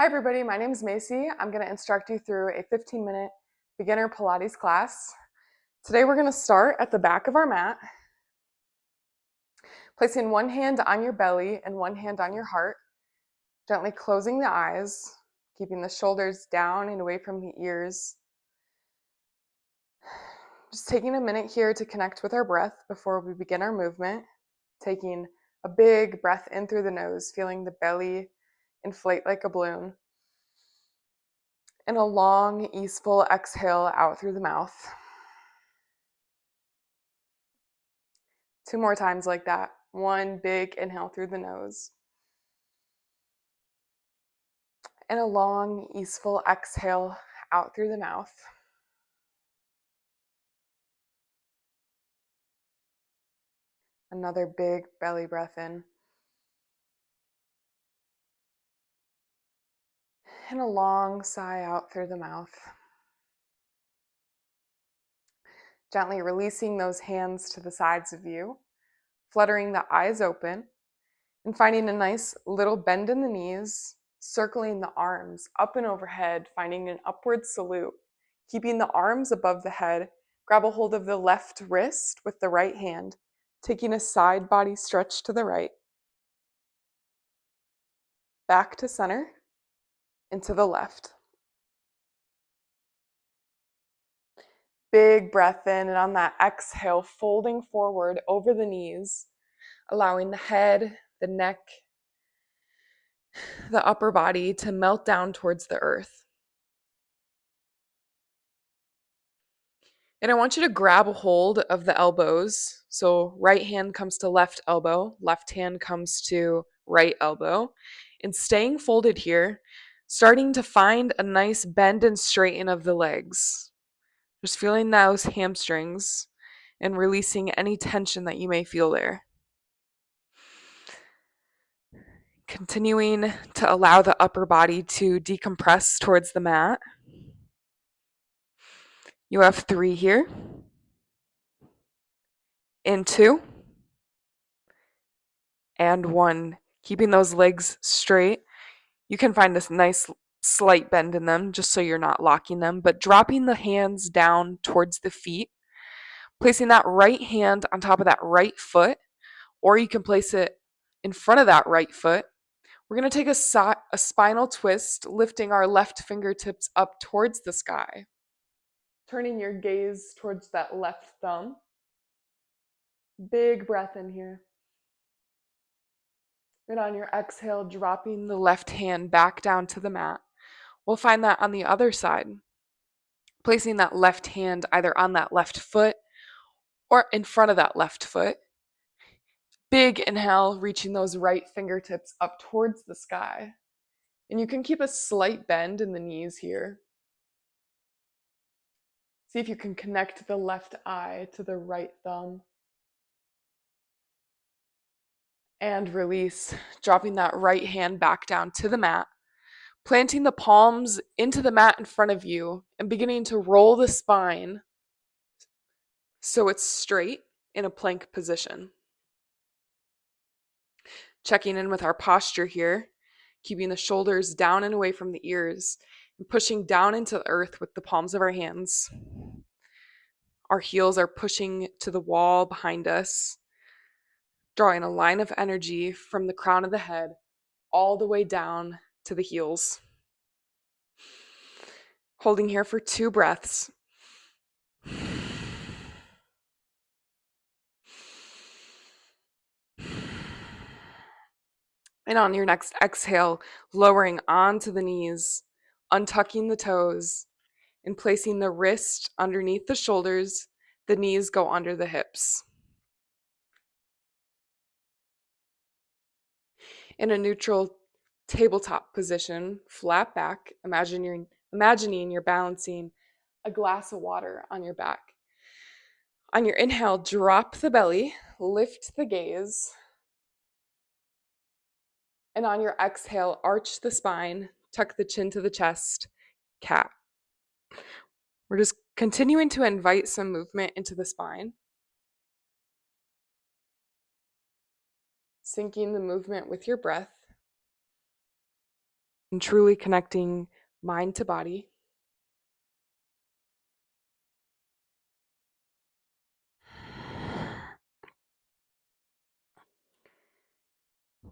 Hi everybody, my name is Macy. I'm going to instruct you through a 15-minute beginner Pilates class. Today we're going to start at the back of our mat, placing one hand on your belly and one hand on your heart, gently closing the eyes, keeping the shoulders down and away from the ears. Just taking a minute here to connect with our breath before we begin our movement, taking a big breath in through the nose, feeling the belly inflate like a balloon. And a long, easeful exhale out through the mouth. 2 more times like that. One big inhale through the nose. And a long, easeful exhale out through the mouth. Another big belly breath in. And a long sigh out through the mouth. Gently releasing those hands to the sides of you, fluttering the eyes open, and finding a nice little bend in the knees, circling the arms up and overhead, finding an upward salute, keeping the arms above the head. Grab a hold of the left wrist with the right hand, taking a side body stretch to the right, back to center, and to the left. Big breath in, and on that exhale, folding forward over the knees, allowing the head, the neck, the upper body to melt down towards the earth. And I want you to grab a hold of the elbows. So right hand comes to left elbow, left hand comes to right elbow. And staying folded here, starting to find a nice bend and straighten of the legs. Just feeling those hamstrings and releasing any tension that you may feel there. Continuing to allow the upper body to decompress towards the mat. You have 3 here. In 2. And 1. Keeping those legs straight. You can find this nice slight bend in them just so you're not locking them, but dropping the hands down towards the feet, placing that right hand on top of that right foot, or you can place it in front of that right foot. We're going to take a spinal twist, lifting our left fingertips up towards the sky, turning your gaze towards that left thumb. Big breath in here. And on your exhale, dropping the left hand back down to the mat. We'll find that on the other side. Placing that left hand either on that left foot or in front of that left foot. Big inhale, reaching those right fingertips up towards the sky. And you can keep a slight bend in the knees here. See if you can connect the left eye to the right thumb. And release, dropping that right hand back down to the mat. Planting the palms into the mat in front of you and beginning to roll the spine so it's straight in a plank position. Checking in with our posture here, keeping the shoulders down and away from the ears, and pushing down into the earth with the palms of our hands. Our heels are pushing to the wall behind us, drawing a line of energy from the crown of the head all the way down to the heels. Holding here for 2 breaths. And on your next exhale, lowering onto the knees, untucking the toes, and placing the wrist underneath the shoulders. The knees go under the hips. In a neutral tabletop position, flat back, imagining you're balancing a glass of water on your back. On your inhale, drop the belly, lift the gaze. And on your exhale, arch the spine, tuck the chin to the chest, cat. We're just continuing to invite some movement into the spine. Syncing the movement with your breath. and truly connecting mind to body.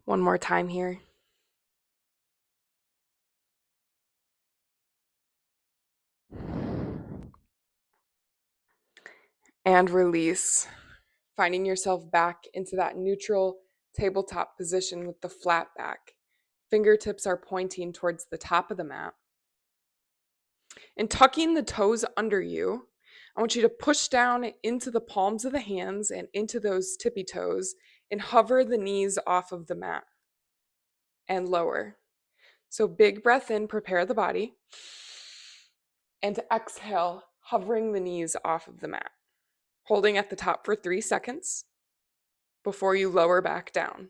One more time here. And release, finding yourself back into that neutral tabletop position with the flat back. Fingertips are pointing towards the top of the mat. And tucking the toes under you, I want you to push down into the palms of the hands and into those tippy toes and hover the knees off of the mat and lower. So big breath in, prepare the body. And to exhale, hovering the knees off of the mat. Holding at the top for 3 seconds before you lower back down.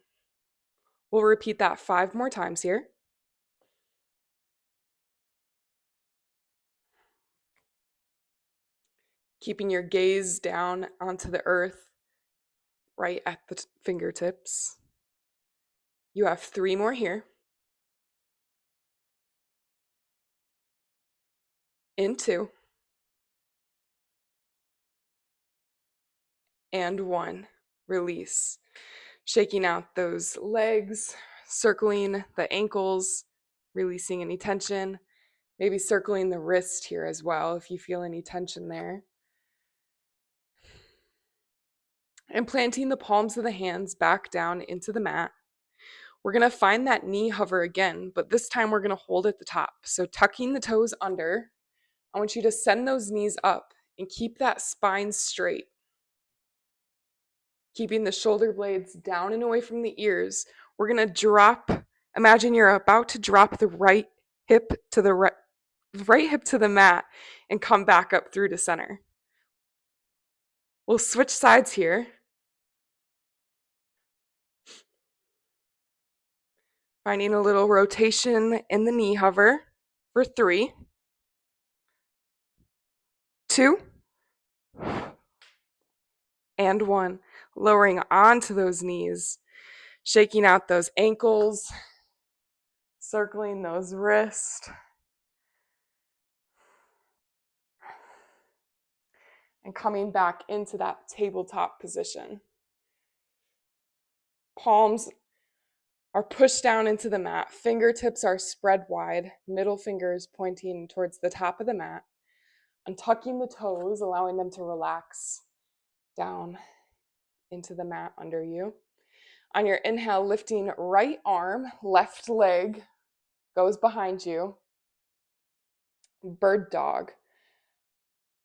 We'll repeat that 5 more times here. Keeping your gaze down onto the earth, right at the fingertips. You have 3 more here. In 2. And 1. Release. Shaking out those legs, circling the ankles, releasing any tension. Maybe circling the wrist here as well if you feel any tension there. And planting the palms of the hands back down into the mat. We're going to find that knee hover again, but this time we're going to hold at the top. So tucking the toes under, I want you to send those knees up and keep that spine straight. Keeping the shoulder blades down and away from the ears. We're going to drop, imagine you're about to drop the right hip to the right hip to the mat and come back up through to center. We'll switch sides here. Finding a little rotation in the knee hover for 3, 2, and 1. Lowering onto those knees, shaking out those ankles, circling those wrists, and coming back into that tabletop position. Palms are pushed down into the mat. Fingertips are spread wide, middle fingers pointing towards the top of the mat. Untucking the toes, allowing them to relax down into the mat under you. On your inhale, lifting right arm, left leg goes behind you. Bird dog.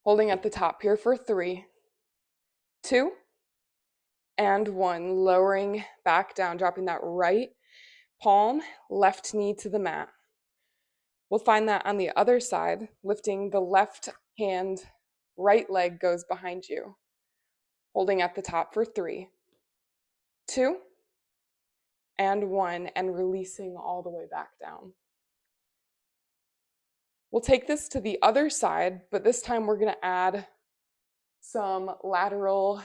Holding at the top here for 3, 2, and 1. Lowering back down, dropping that right palm, left knee to the mat. We'll find that on the other side, lifting the left hand, right leg goes behind you. Holding at the top for 3, 2, and 1, and releasing all the way back down. We'll take this to the other side, but this time we're going to add some lateral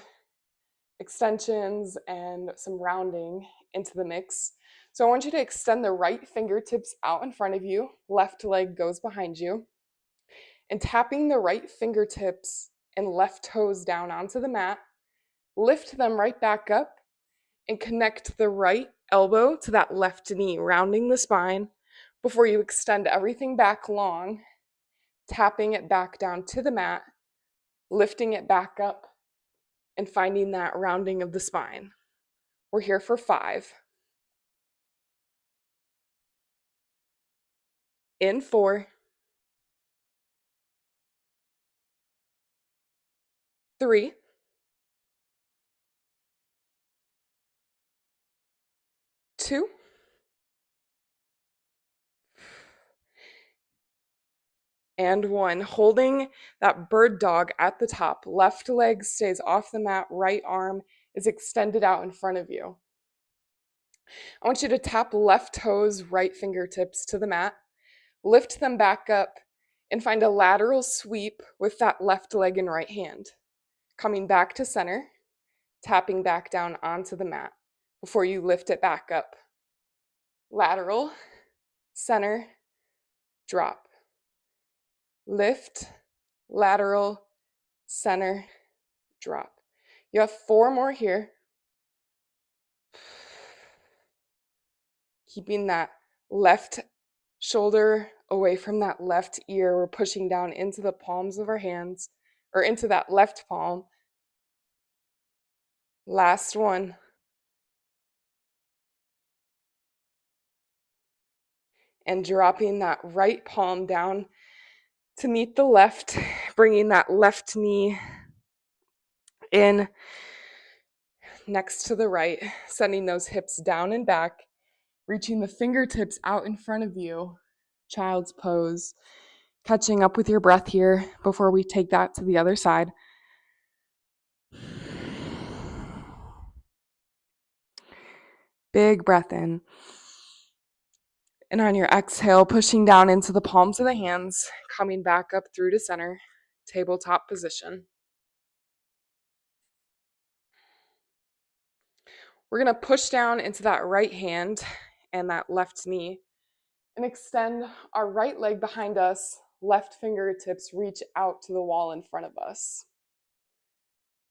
extensions and some rounding into the mix. So I want you to extend the right fingertips out in front of you, left leg goes behind you, and tapping the right fingertips and left toes down onto the mat, lift them right back up and connect the right elbow to that left knee, rounding the spine before you extend everything back long, tapping it back down to the mat, lifting it back up, and finding that rounding of the spine. We're here for 5. In 4, 3, 2, and 1. Holding that bird dog at the top. Left leg stays off the mat, right arm is extended out in front of you. I want you to tap left toes, right fingertips to the mat, lift them back up, and find a lateral sweep with that left leg and right hand. Coming back to center, tapping back down onto the mat before you lift it back up. Lateral, center, drop, lift, lateral, center, drop. You have 4 more here. Keeping that left shoulder away from that left ear. We're pushing down into the palms of our hands, or into that left palm. Last one. And dropping that right palm down to meet the left, bringing that left knee in next to the right, sending those hips down and back, reaching the fingertips out in front of you, child's pose, catching up with your breath here before we take that to the other side. Big breath in. And on your exhale, pushing down into the palms of the hands, coming back up through to center, tabletop position. We're going to push down into that right hand and that left knee and extend our right leg behind us, left fingertips reach out to the wall in front of us.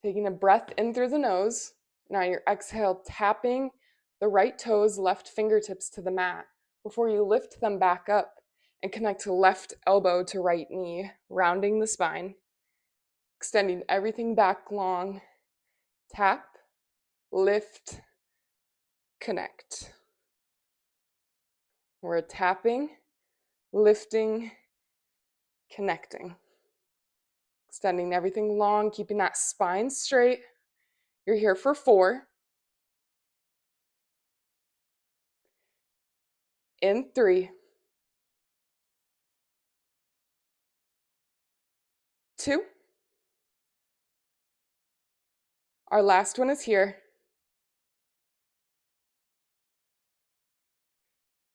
Taking a breath in through the nose. Now your exhale, tapping the right toes, left fingertips to the mat before you lift them back up and connect to left elbow to right knee, rounding the spine, extending everything back long. Tap, lift, connect. We're tapping, lifting, connecting. Extending everything long, keeping that spine straight. You're here for 4. In 3, 2. Our last one is here.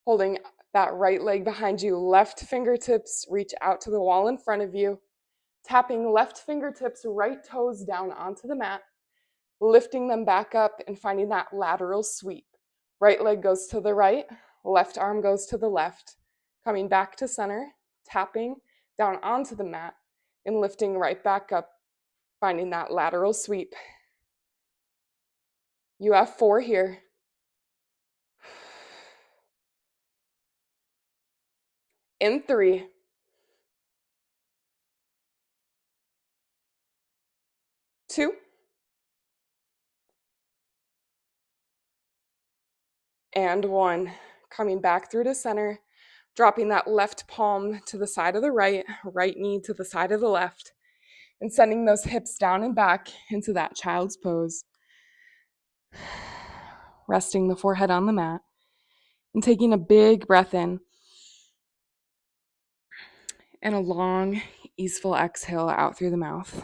Holding that right leg behind you, left fingertips reach out to the wall in front of you. Tapping left fingertips, right toes down onto the mat. Lifting them back up and finding that lateral sweep. Right leg goes to the right, left arm goes to the left. Coming back to center, tapping down onto the mat and lifting right back up, finding that lateral sweep. You have 4 here. In 3, 2, and 1. Coming back through to center, dropping that left palm to the side of the right, right knee to the side of the left, and sending those hips down and back into that child's pose. Resting the forehead on the mat and taking a big breath in and a long, easeful exhale out through the mouth.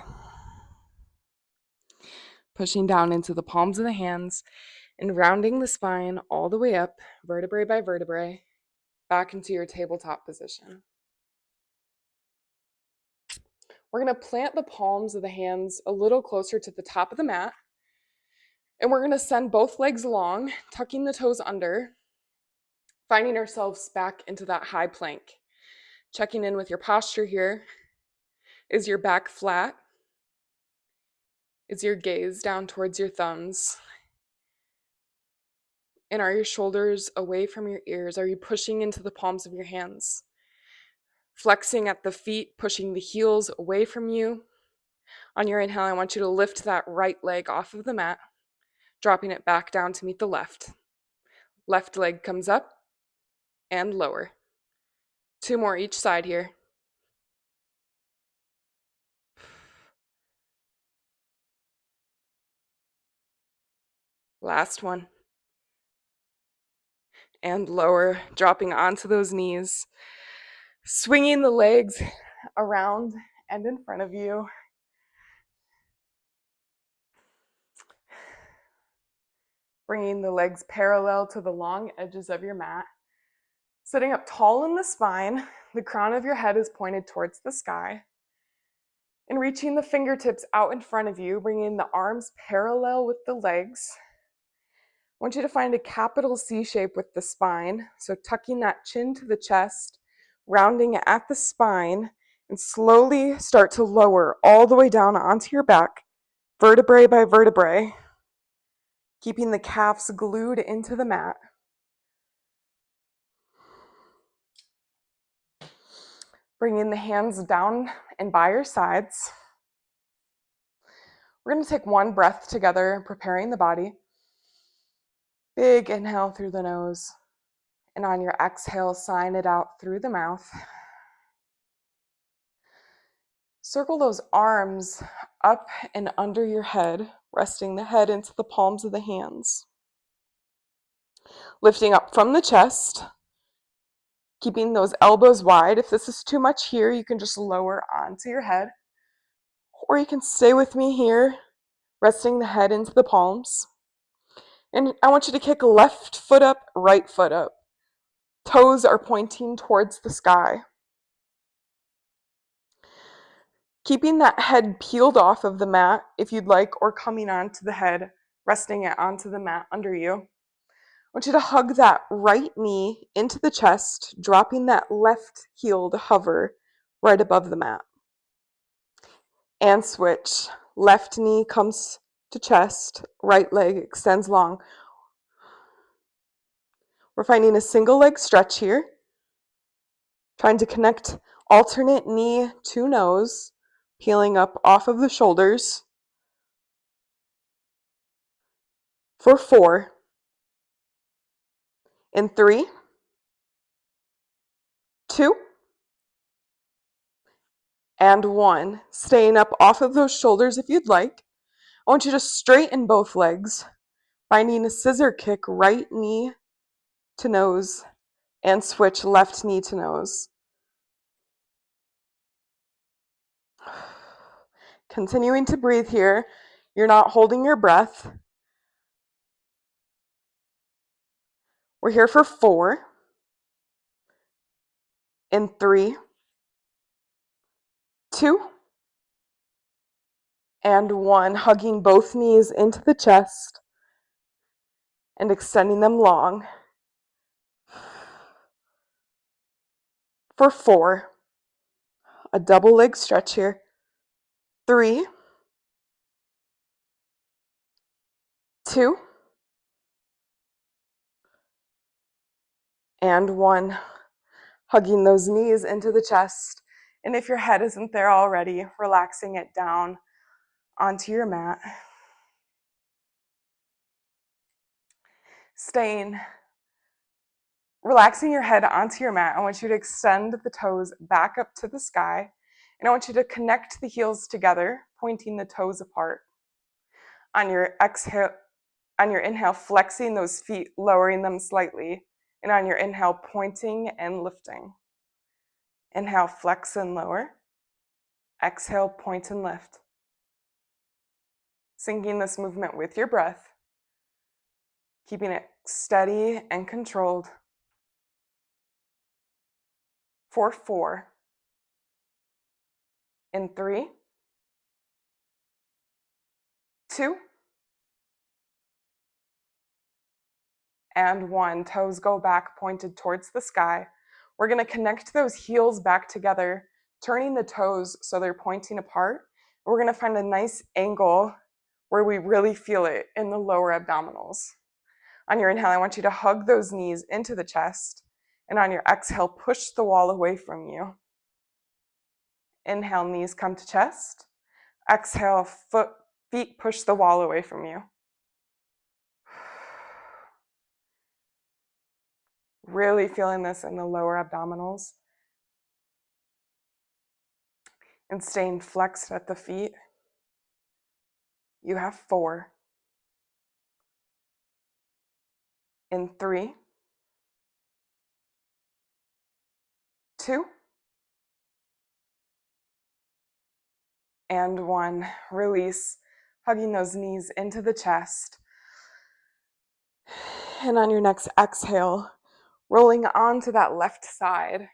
Pushing down into the palms of the hands and rounding the spine all the way up, vertebrae by vertebrae, back into your tabletop position. We're going to plant the palms of the hands a little closer to the top of the mat. And we're going to send both legs long, tucking the toes under, finding ourselves back into that high plank. Checking in with your posture here. Is your back flat? Is your gaze down towards your thumbs? And are your shoulders away from your ears? Are you pushing into the palms of your hands? Flexing at the feet, pushing the heels away from you. On your inhale, I want you to lift that right leg off of the mat, dropping it back down to meet the left. Left leg comes up and lower. 2 more each side here. Last one. And lower, dropping onto those knees. Swinging the legs around and in front of you. Bringing the legs parallel to the long edges of your mat. Sitting up tall in the spine, the crown of your head is pointed towards the sky. And reaching the fingertips out in front of you, bringing the arms parallel with the legs. I want you to find a capital C shape with the spine, so tucking that chin to the chest, rounding at the spine, and slowly start to lower all the way down onto your back, vertebrae by vertebrae, keeping the calves glued into the mat. Bringing the hands down and by your sides. We're going to take one breath together, preparing the body. Big inhale through the nose. And on your exhale, sign it out through the mouth. Circle those arms up and under your head, resting the head into the palms of the hands. Lifting up from the chest, keeping those elbows wide. If this is too much here, you can just lower onto your head. Or you can stay with me here, resting the head into the palms. And I want you to kick left foot up, right foot up. Toes are pointing towards the sky. Keeping that head peeled off of the mat, if you'd like, or coming onto the head, resting it onto the mat under you. I want you to hug that right knee into the chest, dropping that left heel to hover right above the mat. And switch. Left knee comes to chest, right leg extends long. We're finding a single leg stretch here. Trying to connect alternate knee to nose, peeling up off of the shoulders. For 4. In 3, 2, and 1. Staying up off of those shoulders if you'd like. I want you to straighten both legs, finding a scissor kick, right knee to nose, and switch left knee to nose. Continuing to breathe here. You're not holding your breath. We're here for 4. In 3, 2, and 1. Hugging both knees into the chest and extending them long. For 4, a double leg stretch here. 3, 2, and 1. Hugging those knees into the chest. And if your head isn't there already, relaxing it down onto your mat. Relaxing your head onto your mat, I want you to extend the toes back up to the sky. And I want you to connect the heels together, pointing the toes apart. On your inhale, flexing those feet, lowering them slightly. And on your inhale, pointing and lifting. Inhale, flex and lower. Exhale, point and lift. Syncing this movement with your breath. Keeping it steady and controlled. For 4. In 3, 2, and 1. Toes go back, pointed towards the sky. We're going to connect those heels back together, turning the toes so they're pointing apart. We're going to find a nice angle where we really feel it in the lower abdominals. On your inhale, I want you to hug those knees into the chest. And on your exhale, push the wall away from you. Inhale, knees come to chest. Exhale, feet push the wall away from you. Really feeling this in the lower abdominals. And staying flexed at the feet. You have 4. In 3, 2, and 1. Release, hugging those knees into the chest. And on your next exhale, rolling onto that left side.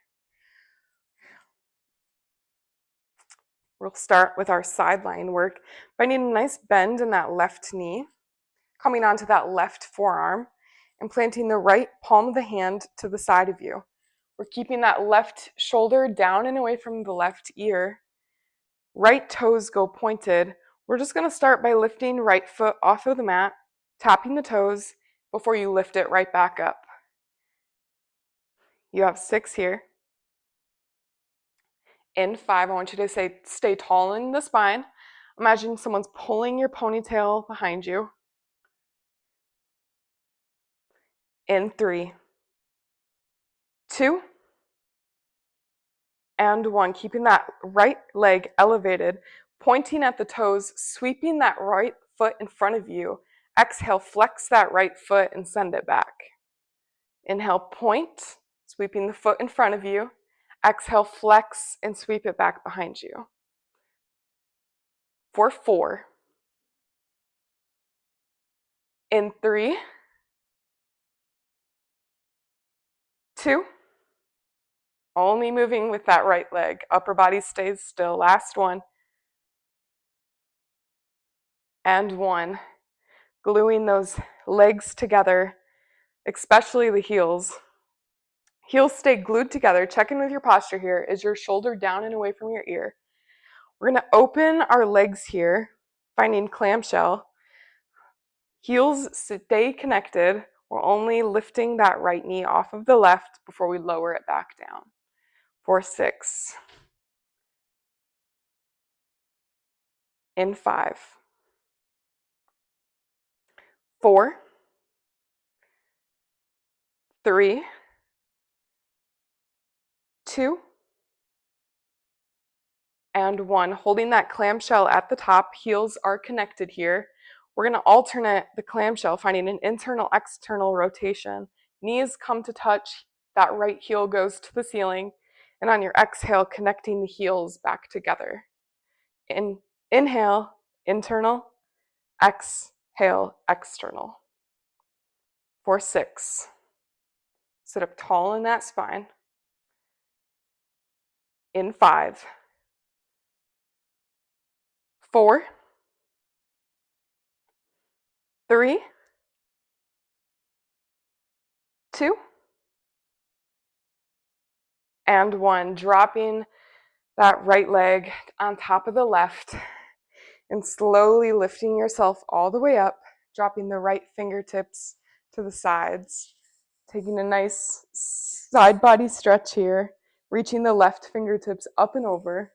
We'll start with our sideline work, finding a nice bend in that left knee, coming onto that left forearm, and planting the right palm of the hand to the side of you. We're keeping that left shoulder down and away from the left ear. Right toes go pointed. We're just going to start by lifting right foot off of the mat, tapping the toes before you lift it right back up. You have 6 here. In 5, I want you to stay tall in the spine. Imagine someone's pulling your ponytail behind you. In 3, 2, and 1. Keeping that right leg elevated, pointing at the toes, sweeping that right foot in front of you. Exhale, flex that right foot and send it back. Inhale, point, sweeping the foot in front of you. Exhale, flex and sweep it back behind you. For 4. In 3, 2, only moving with that right leg. Upper body stays still. Last one. And 1. Gluing those legs together, especially the heels. Heels stay glued together. Check in with your posture here. Is your shoulder down and away from your ear? We're going to open our legs here, finding clamshell. Heels stay connected. We're only lifting that right knee off of the left before we lower it back down. For 6. In 5. 4. 3. 2. And 1. Holding that clamshell at the top. Heels are connected here. We're going to alternate the clamshell, finding an internal-external rotation. Knees come to touch. That right heel goes to the ceiling. And on your exhale, connecting the heels back together. Inhale, internal. Exhale, external. For 6. Sit up tall in that spine. In 5. 4. 3. 2. And 1. Dropping that right leg on top of the left and slowly lifting yourself all the way up, dropping the right fingertips to the sides, taking a nice side body stretch here, reaching the left fingertips up and over,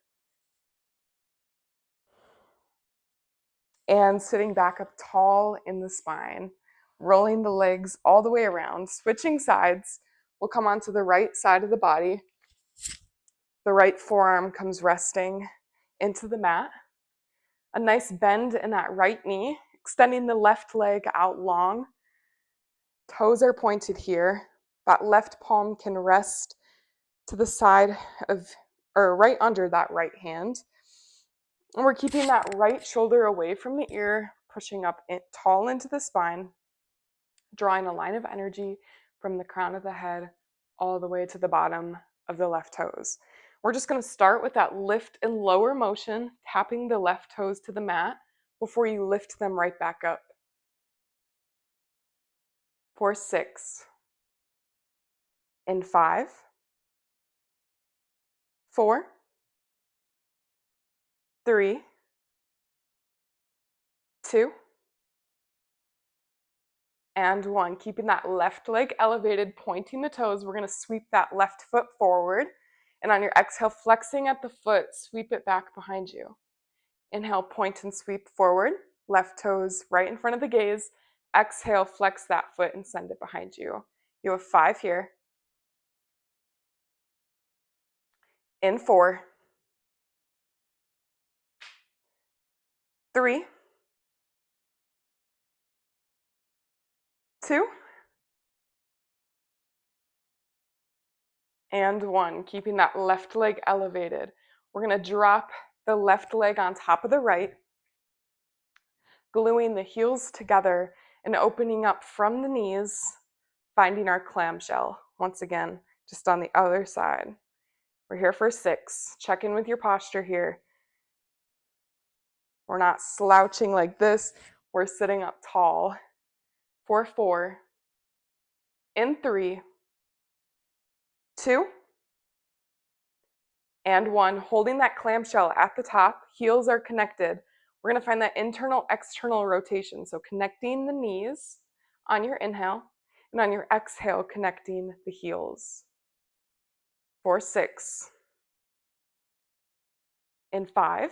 and sitting back up tall in the spine, rolling the legs all the way around, switching sides. We'll come onto the right side of the body. The right forearm comes resting into the mat. A nice bend in that right knee, extending the left leg out long. Toes are pointed here. That left palm can rest to the side of, or right under that right hand. And we're keeping that right shoulder away from the ear, pushing up tall into the spine, drawing a line of energy from the crown of the head all the way to the bottom of the left toes. We're just going to start with that lift and lower motion, tapping the left toes to the mat before you lift them right back up. For 6. In 5. 4. 3. 2. And 1. Keeping that left leg elevated, pointing the toes. We're going to sweep that left foot forward. And on your exhale, flexing at the foot, sweep it back behind you. Inhale, point and sweep forward. Left toes right in front of the gaze. Exhale, flex that foot and send it behind you. You have 5 here. In 4. 3. 2. And 1. Keeping that left leg elevated. We're going to drop the left leg on top of the right, gluing the heels together and opening up from the knees, finding our clamshell. Once again, just on the other side. We're here for 6. Check in with your posture here. We're not slouching like this. We're sitting up tall. For 4. In 3. 2, and 1. Holding that clamshell at the top, heels are connected. We're going to find that internal external rotation. So connecting the knees on your inhale, and on your exhale, connecting the heels. For 6, in 5,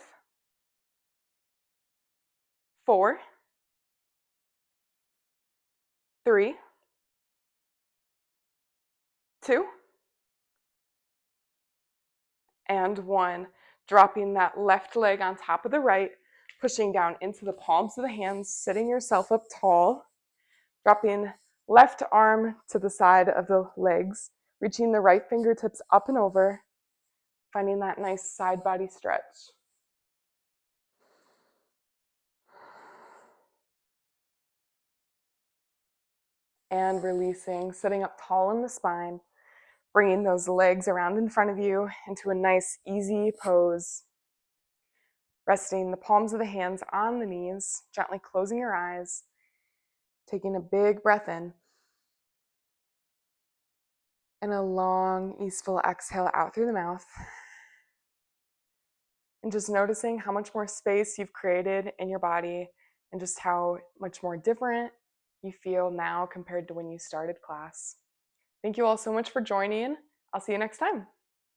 4, 3, 2, and 1. Dropping that left leg on top of the right, pushing down into the palms of the hands, sitting yourself up tall, dropping left arm to the side of the legs, reaching the right fingertips up and over, finding that nice side body stretch. And releasing, sitting up tall in the spine, bringing those legs around in front of you into a nice easy pose. Resting the palms of the hands on the knees, gently closing your eyes, taking a big breath in, and a long, easeful exhale out through the mouth. And just noticing how much more space you've created in your body and just how much more different you feel now compared to when you started class. Thank you all so much for joining. I'll see you next time.